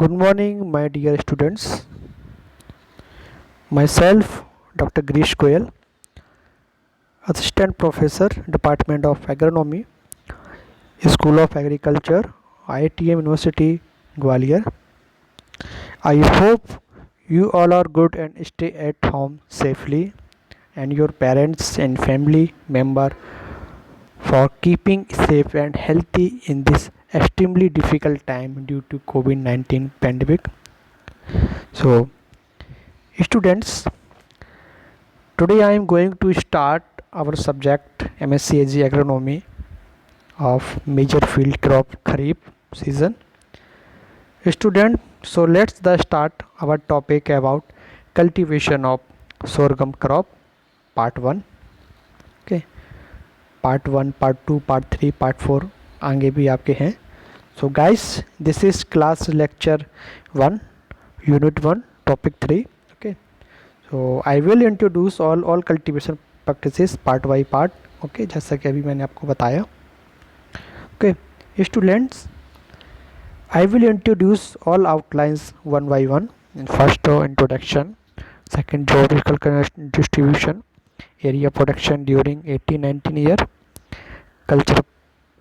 Good morning, my dear students. Myself, Dr. Grish Goyal, Assistant Professor, Department of Agronomy, School of Agriculture, IITM University, Gwalior. I hope you all are good and stay at home safely, and your parents and family member for keeping safe and healthy in this extremely difficult time due to COVID-19 pandemic. So, students, today I am going to start our subject MSc Ag Agronomy of major field crop Kharif season. Student, so let's start our topic about cultivation of sorghum crop part 1. Okay, part 1, part 2, part 3, part 4 आगे भी आपके हैं. So guys, this is class lecture 1, unit 1, topic 3. Okay, so I will introduce all cultivation practices part by part. Okay, जैसा कि अभी मैंने आपको बताया. Okay, students, I will introduce all outlines one by one. In first, introduction. Second, geographical distribution, area production during 18-19 year, culture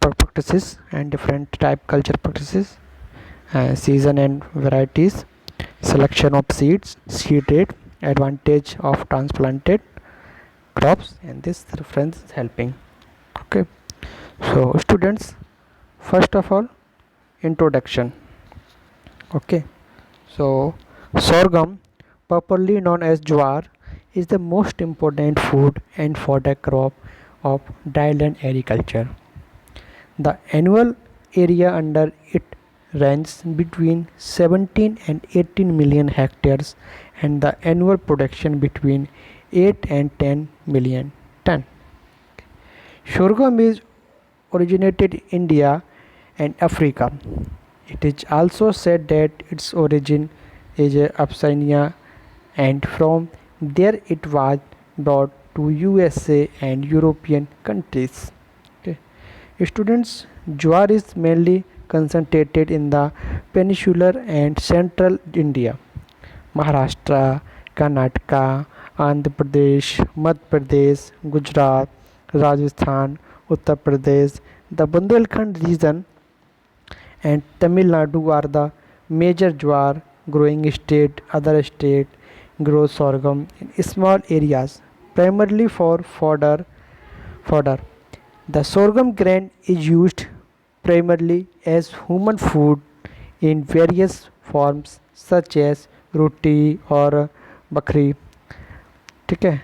practices and different type culture practices, season and varieties, selection of seeds, seed rate, advantage of transplanted crops, and this reference is helping. Okay, so students, first of all, introduction. Okay, so sorghum, properly known as jowar, is the most important food and fodder crop of dryland agriculture. The annual area under it ranges between 17 and 18 million hectares, and the annual production between 8 and 10 million ton. Sorghum is originated in India and Africa. It is also said that its origin is Abyssinia, and from there it was brought to USA and European countries. Okay. Students, jowar is mainly concentrated in the peninsular and central India. Maharashtra, Karnataka, Andhra Pradesh, Madhya Pradesh, Gujarat, Rajasthan, Uttar Pradesh, the Bundelkhand region and Tamil Nadu are the major jowar growing state. Other state grow sorghum in small areas, primarily for fodder. The sorghum grain is used primarily as human food in various forms such as roti or bakri. ठीक है,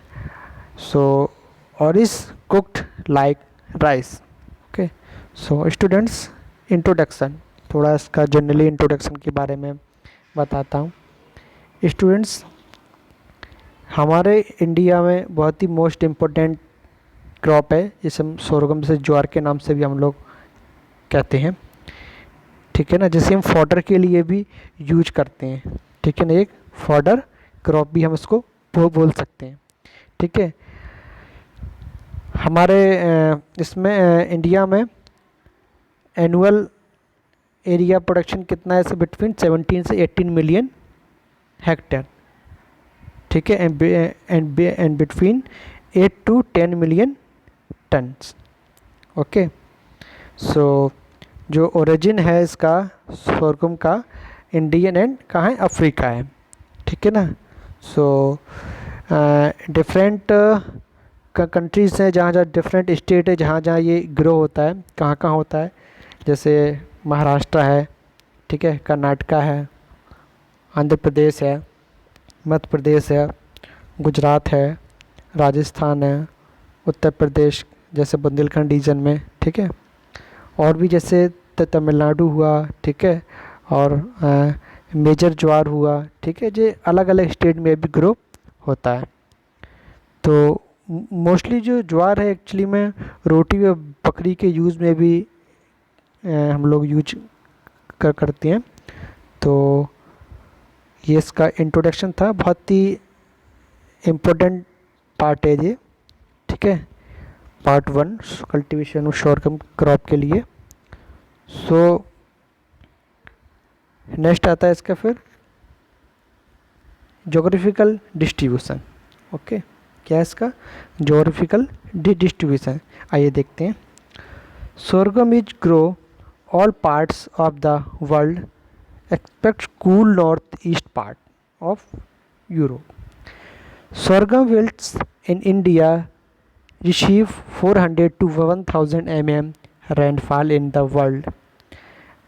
so or is cooked like rice. Okay, so students, introduction, थोड़ा इसका generally introduction के बारे में बताता हूँ. Students, हमारे इंडिया में बहुत ही मोस्ट इम्पोर्टेंट क्रॉप है जिसे हम sorghum से ज्वार के नाम से भी हम लोग कहते हैं. ठीक है ना, जिसे हम फॉडर के लिए भी यूज करते हैं. ठीक है ना, एक फॉडर क्रॉप भी हम इसको बोल सकते हैं. ठीक है, हमारे इसमें इंडिया में एनुअल एरिया प्रोडक्शन कितना है, बिटवीन 17 से 18 मिलियन हेक्टेयर. ठीक है, and between 8 to 10 million tons. Okay, so जो ओरिजिन है इसका sorghum का इंडियन एंड कहाँ है, अफ्रीका है. ठीक है ना. सो डिफरेंट कंट्रीज़ हैं, जहाँ जहाँ डिफरेंट स्टेट है जहाँ जहाँ ये ग्रो होता है, कहाँ कहाँ होता है. जैसे महाराष्ट्र है, ठीक है, कर्नाटका है, आंध्र प्रदेश है, मध्य प्रदेश है, गुजरात है, राजस्थान है, उत्तर प्रदेश जैसे बुंदेलखंड रीजन में. ठीक है, और भी जैसे तमिलनाडु हुआ. ठीक है, और मेजर ज्वार हुआ. ठीक है, जो अलग अलग स्टेट में भी ग्रो होता है. तो मोस्टली जो ज्वार है एक्चुअली में रोटी और बकरी के यूज़ में भी हम लोग यूज करते हैं. तो ये इसका इंट्रोडक्शन था, बहुत ही इम्पोर्टेंट पार्ट है ये. ठीक है, part 1 cultivation of sorghum crop के लिए. सो नेक्स्ट आता है इसका फिर जोग्राफिकल डिस्ट्रीब्यूशन। ओके, क्या है इसका जोग्राफिकल डिस्ट्रीब्यूशन, आइए देखते हैं। Sorghum is grow all parts of the world expect cool north east part of Europe. Sorghum fields in India receive 400 to 1000 mm rainfall in the world.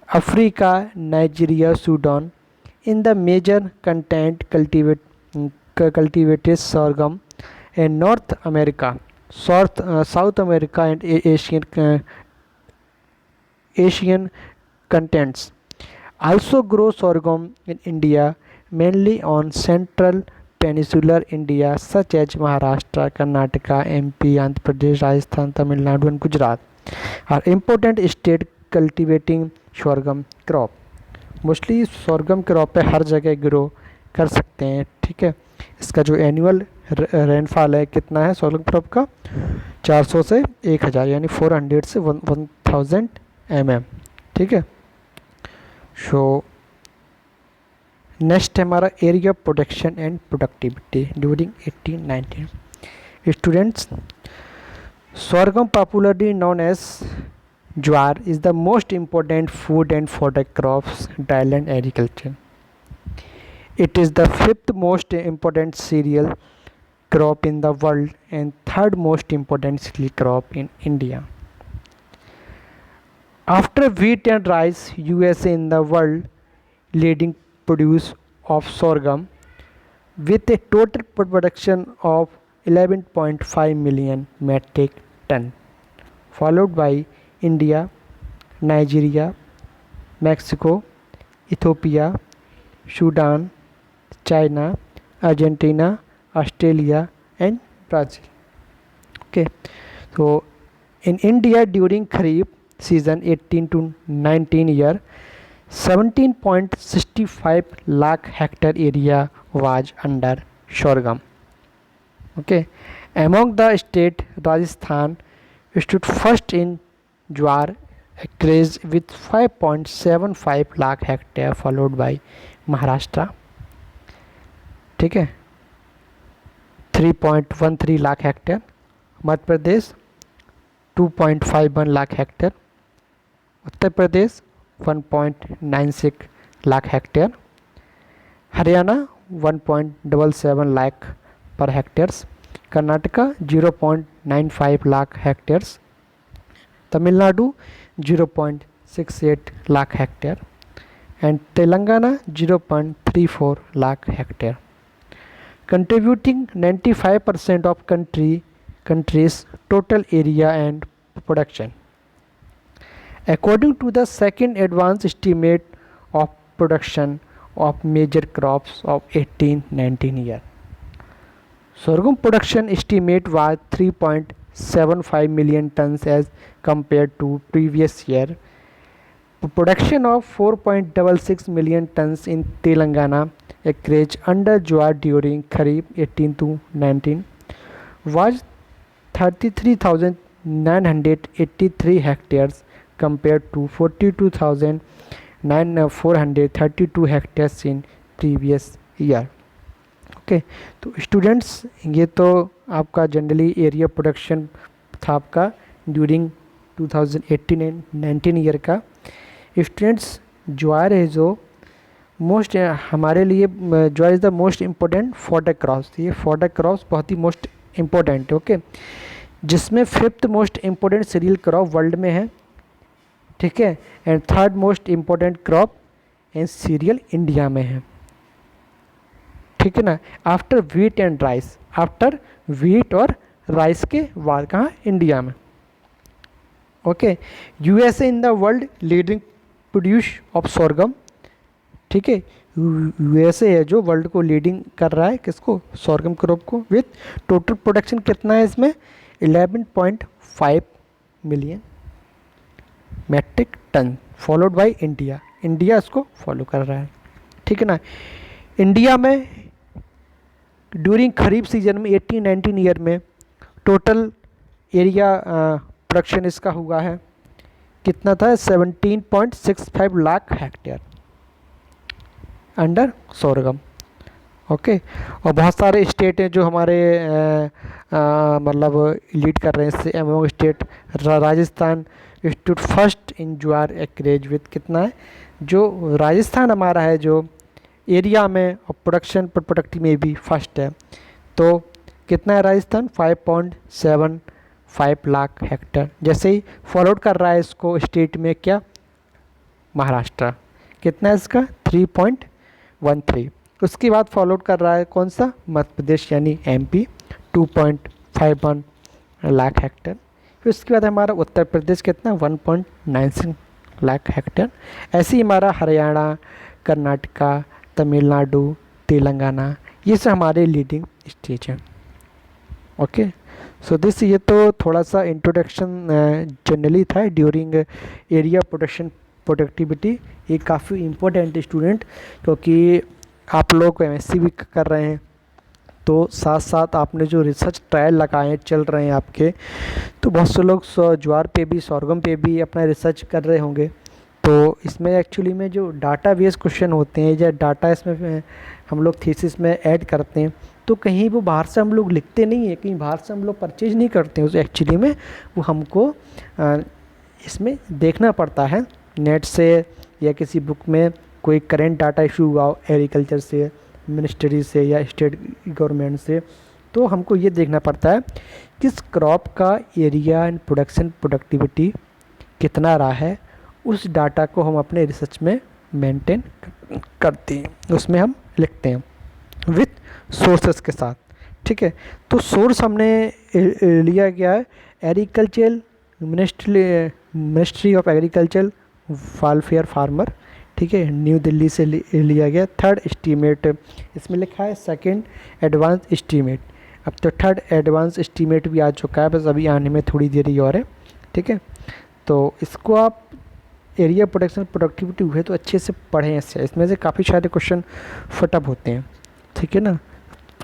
Africa, Nigeria, Sudan in the major content cultivated sorghum, and North America, South America and Asian contents also grow sorghum in India, mainly on central peninsular India such as Maharashtra, Karnataka, MP, Andhra Pradesh, Rajasthan, Tamil Nadu and Gujarat are important state cultivating sorghum crop. Mostly sorghum crop पे हर जगह grow कर सकते हैं, ठीक है। इसका जो annual rainfall है कितना है sorghum क्रॉप का, 400 से 1000 यानी 400 से 1000 mm, ठीक है। सो नेक्स्ट है हमारा area production and productivity during 1819। Students, sorghum popularly known as jowar is the most important food and fodder crops in Thailand agriculture. It is the fifth most important cereal crop in the world and third most important cereal crop in India. After wheat and rice, USA in the world leading produce of sorghum with a total production of 11.5 million metric ton, followed by India, Nigeria, Mexico, Ethiopia, Sudan, China, Argentina, Australia and Brazil. Okay, so in India during Kharif season 18 to 19 year, 17.65 lakh hectare area was under sorghum. Okay, among the state Rajasthan stood first in jowar acreage with 5.75 lakh hectare followed by Maharashtra, ठीक है, 3.13 lakh hectare, Madhya Pradesh 2.51 lakh hectare, Uttar Pradesh 1.96 lakh hectare, Haryana 1.77 lakh पर hectares, Karnataka 0.95 lakh hectares, Tamil Nadu 0.68 lakh hectare and Telangana 0.34 lakh hectare, contributing 95% of country's total area and production. According to the second advanced estimate of production of major crops of 1819 year, sorghum production estimate was 3.75 million tons as compared to previous year. Production of 4.66 million tons in Telangana acreage under jowar during Kharif 18 to 19 was 33,983 hectares compared to 42,432 hectares in previous year. Okay, तो students ये तो आपका generally area production था आपका during 2018 and 19 year का। Students, jowar है जो most हमारे लिए jowar is the most important fodder crops, ये फॉडर क्रॉप्स बहुत ही मोस्ट इम्पोर्टेंट है, ओके, जिसमें fifth most important cereal crop world में है, ठीक है, and third most important crop and cereal India में है, ठीक है ना। After wheat and rice, after wheat और राइस के बाद कहाँ, इंडिया में, okay. USA in the world leading produce of sorghum, ठीक है, यूएसए है जो वर्ल्ड को लीडिंग कर रहा है किसको, sorghum क्रॉप को, विथ टोटल प्रोडक्शन कितना है इसमें 11.5 million metric tonne, followed by India, India इसको फॉलो कर रहा है, ठीक है ना। इंडिया में ड्यूरिंग खरीफ सीजन में 18-19 ईयर में टोटल एरिया प्रोडक्शन इसका हुआ है कितना था, 17.65 lakh hectare, under sorghum. Okay, और बहुत सारे स्टेट हैं जो हमारे मतलब लीड कर रहे हैं इससे। Among state Rajasthan stood first in jowar acreage with कितना है, जो राजस्थान हमारा है जो एरिया में और प्रोडक्टिव में भी फर्स्ट है। तो कितना है राजस्थान, 5.75 लाख हेक्टेयर। जैसे ही फॉलोड कर रहा है इसको स्टेट में क्या, महाराष्ट्र, कितना है इसका 3.13। उसके बाद फॉलोड कर रहा है कौन सा, मध्य प्रदेश यानी एमपी 2.51 लाख हेक्टेयर। फिर उसके बाद हमारा उत्तर प्रदेश कितना 1.96 लाख हेक्टेयर। ऐसे ही हमारा हरियाणा, कर्नाटका, तमिलनाडु, तेलंगाना, ये सब हमारे लीडिंग स्टेट हैं। ओके, सो दिस, ये तो थोड़ा सा इंट्रोडक्शन जनरली था ड्यूरिंग एरिया प्रोडक्टिविटी। ये काफ़ी इम्पोर्टेंट स्टूडेंट, क्योंकि आप लोग एमएससी भी कर रहे हैं, तो साथ साथ आपने जो रिसर्च ट्रायल लगाए चल रहे हैं आपके, तो बहुत से लोग ज्वार पे भी, सोरगम पे भी अपना रिसर्च कर रहे होंगे। तो इसमें एक्चुअली में जो डाटा बेस क्वेश्चन होते हैं या डाटा इसमें हम लोग थीसिस में ऐड करते हैं, तो कहीं वो बाहर से हम लोग लिखते नहीं हैं, कहीं बाहर से हम लोग परचेज नहीं करते हैं उसे। एक्चुअली में वो हमको इसमें देखना पड़ता है नेट से, या किसी बुक में कोई करेंट डाटा इशू हुआ हो एग्रीकल्चर से, मिनिस्ट्री से या स्टेट गवर्नमेंट से, तो हमको ये देखना पड़ता है किस क्रॉप का एरिया एंड प्रोडक्टिविटी कितना रहा है। उस डाटा को हम अपने रिसर्च में मेंटेन करते हैं, उसमें हम लिखते हैं विथ सोर्सेस के साथ। ठीक है, तो सोर्स हमने लिया गया है agriculture ministry of agriculture welfare farmer. ठीक है, न्यू दिल्ली से लिया गया। थर्ड एस्टीमेट इसमें लिखा है, सेकंड एडवांस एस्टीमेट। अब तो थर्ड एडवांस एस्टीमेट भी आ चुका है, बस अभी आने में थोड़ी देर ही और है। ठीक है, तो इसको आप एरिया प्रोडक्टिविटी हुए तो अच्छे से पढ़ें। इसमें से काफ़ी सारे क्वेश्चन फटअप होते हैं। ठीक है ना,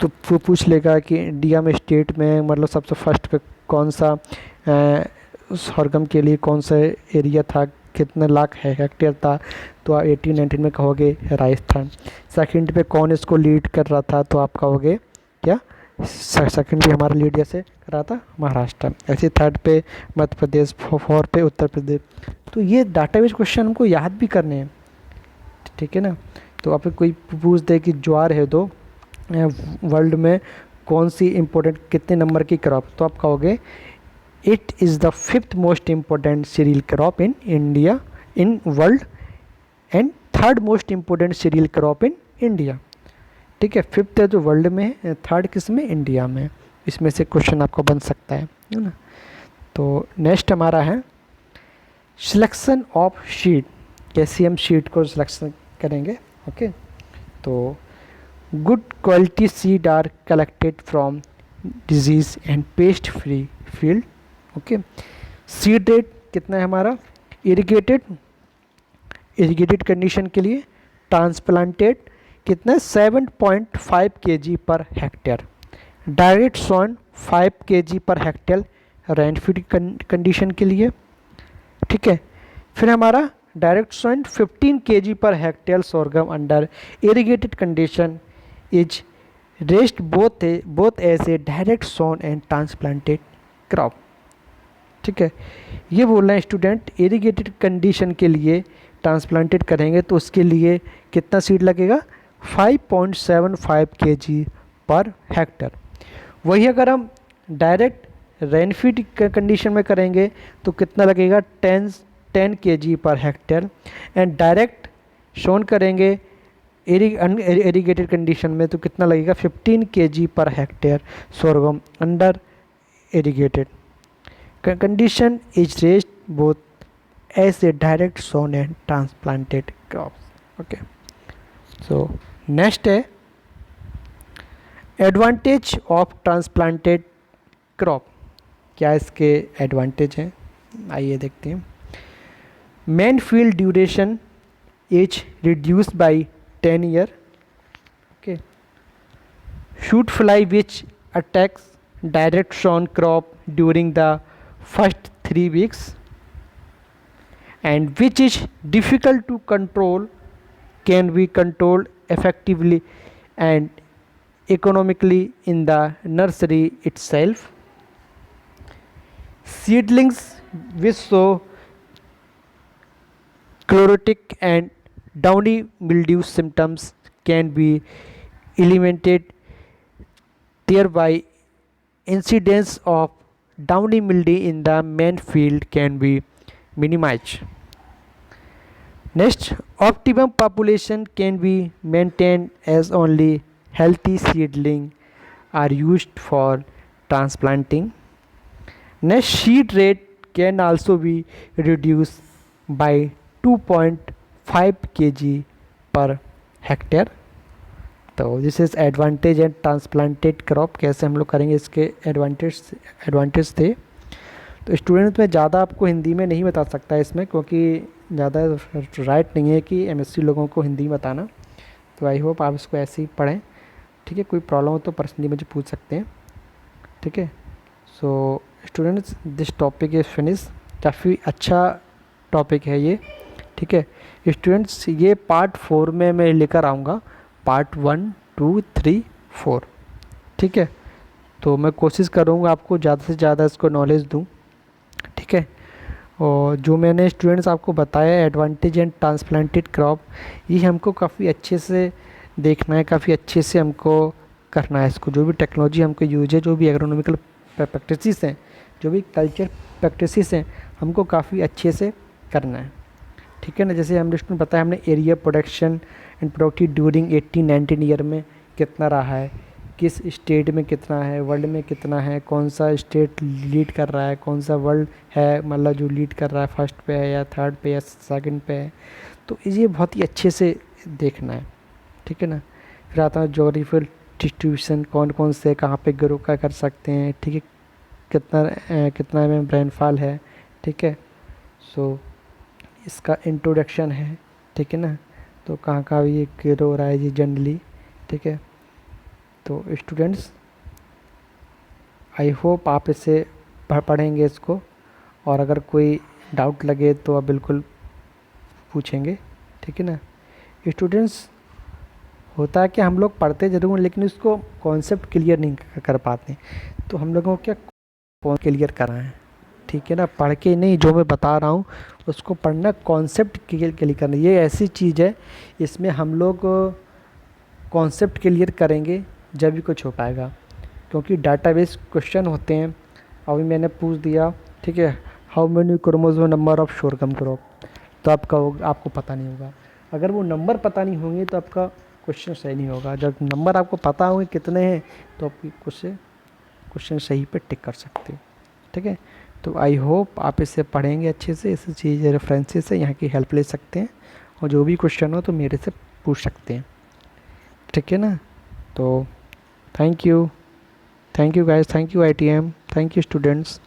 तो वो पूछ लेगा कि इंडिया में स्टेट में मतलब सबसे फर्स्ट पे कौन सा सोरगम के लिए कौन सा एरिया था, कितने लाख हेक्टेयर था, तो आप 1819 में कहोगे राजस्थान। सेकंड पे कौन इसको लीड कर रहा था, तो आप कहोगे क्या, सेकंड भी हमारा लीड जैसे कर रहा था महाराष्ट्र। ऐसे थर्ड पे मध्य प्रदेश, फोर्थ पे उत्तर प्रदेश। तो ये डाटाबेस क्वेश्चन हमको याद भी करने हैं। ठीक है ना, तो आप कोई पूछ दे कि ज्वार है तो वर्ल्ड में कौन सी इम्पोर्टेंट कितने नंबर की क्रॉप, तो आप कहोगे it is the 5th most important cereal crop in India in world and 3rd most important cereal crop in India. ठीक है, 5th है जो वर्ल्ड में है, 3rd किस में, इंडिया में। इसमें से क्वेश्चन आपको बन सकता है ना। तो नेक्स्ट हमारा है सिलेक्शन ऑफ शीट, कैसे हम शीट को सिलेक्शन करेंगे। ओके, तो good quality seed are collected from disease and pest free field. Okay, seed rate कितना है हमारा, इरिगेटेड कंडीशन के लिए ट्रांसप्लांटेड कितना 7.5 kg per hectare, direct sown 5 kg per hectare rainfed condition के लिए। ठीक है, फिर हमारा direct sown 15 kg per hectare sorghum under irrigated condition is raised both as a direct sown and transplanted crop. ठीक है, ये बोल रहे हैं स्टूडेंट इरिगेटेड कंडीशन के लिए ट्रांसप्लांटेड करेंगे तो उसके लिए कितना सीड लगेगा 5.75 kg पर हेक्टर। वही अगर हम डायरेक्ट रेनफीड कंडीशन में करेंगे तो कितना लगेगा 10 kg per hectare. And direct sown करेंगे इरिगेटेड कंडीशन में तो कितना लगेगा 15 kg per hectare sorghum under irrigated condition is raised both as a direct sown and transplanted crops. Okay, so next है एडवांटेज ऑफ ट्रांसप्लांटेड क्रॉप। क्या इसके advantage हैं, आइए देखते हैं। Main field duration is reduced by 10 year. Okay, shoot fly which attacks direct sown crop during the first 3 weeks and which is difficult to control can be controlled effectively and economically in the nursery itself. Seedlings which show chlorotic and downy mildew symptoms can be eliminated, thereby incidence of downy mildew in the main field can be minimized. Next, optimum population can be maintained as only healthy seedlings are used for transplanting. Next, seed rate can also be reduced by 2.5 kg per hectare. तो this is advantage and transplanted crop, कैसे हम लोग करेंगे इसके advantage थे। तो student में ज़्यादा आपको हिंदी में नहीं बता सकता इसमें, क्योंकि ज़्यादा राइट नहीं है कि एमएससी लोगों को हिंदी बताना। तो आई होप आप इसको ऐसे ही पढ़ें, ठीक है। कोई प्रॉब्लम हो तो पर्सनली मुझे पूछ सकते हैं, ठीक है। So students, this topic is finish. काफ़ी अच्छा टॉपिक है ये, ठीक है स्टूडेंट्स। ये पार्ट 4 में मैं लेकर आऊँगा, पार्ट 1, 2, 3, 4, ठीक है। तो मैं कोशिश करूँगा आपको ज़्यादा से ज़्यादा इसको नॉलेज दूँ, ठीक है। और जो मैंने स्टूडेंट्स आपको बताया एडवांटेज एंड ट्रांसप्लांटेड क्रॉप, ये हमको काफ़ी अच्छे से देखना है, काफ़ी अच्छे से हमको करना है इसको। जो भी टेक्नोलॉजी हमको यूज है, जो भी एग्रोनॉमिकल प्रैक्टिसेस हैं, जो भी कल्चर प्रैक्टिसेस हैं, हमको काफ़ी अच्छे से करना है, ठीक है ना। जैसे हमने स्टूडेंट बताया, हमने area production and productive during 18-19 year में कितना रहा है, किस स्टेट में कितना है, वर्ल्ड में कितना है, कौन सा स्टेट लीड कर रहा है, कौन सा वर्ल्ड है मतलब जो लीड कर रहा है, फर्स्ट पे है या थर्ड पे या सेकंड पे है। तो ये बहुत ही अच्छे से देखना है, ठीक है ना। फिर आता है जोग्राफिकल डिस्ट्रीब्यूशन, कौन कौन से कहाँ पे ग्रो का कर सकते हैं, ठीक है। कितना में रेनफॉल है, ठीक है। सो इसका इंट्रोडक्शन है, ठीक है ना। तो कहाँ का ये ग्रो हो रहा है जी जनरली, ठीक है। तो स्टूडेंट्स, आई होप आप इसे पढ़ेंगे इसको, और अगर कोई डाउट लगे तो आप बिल्कुल पूछेंगे, ठीक है ना। स्टूडेंट्स, होता है कि हम लोग पढ़ते जरूर हैं लेकिन उसको कॉन्सेप्ट क्लियर नहीं कर पाते, तो हम लोगों को क्या क्लियर करना है, ठीक है ना। पढ़ के नहीं, जो मैं बता रहा हूँ उसको पढ़ना, कॉन्सेप्ट क्लियर करना। ये ऐसी चीज़ है, इसमें हम लोग कॉन्सेप्ट क्लियर करेंगे जब भी कुछ हो पाएगा, क्योंकि डाटाबेस क्वेश्चन होते हैं। अभी मैंने पूछ दिया, ठीक है, how many chromosome number of sorghum crop, तो आपको पता नहीं होगा। अगर वो नंबर पता नहीं होंगे तो आपका क्वेश्चन सही नहीं होगा। जब नंबर आपको पता होंगे कितने हैं तो आप क्वेश्चन सही पे टिक कर सकते हो, ठीक है। तो आई होप आप इसे पढ़ेंगे अच्छे से, इस चीज़ रेफरेंसेस से यहाँ की हेल्प ले सकते हैं, और जो भी क्वेश्चन हो तो मेरे से पूछ सकते हैं, ठीक है ना। तो thank you guys, thank you ITM, thank you students.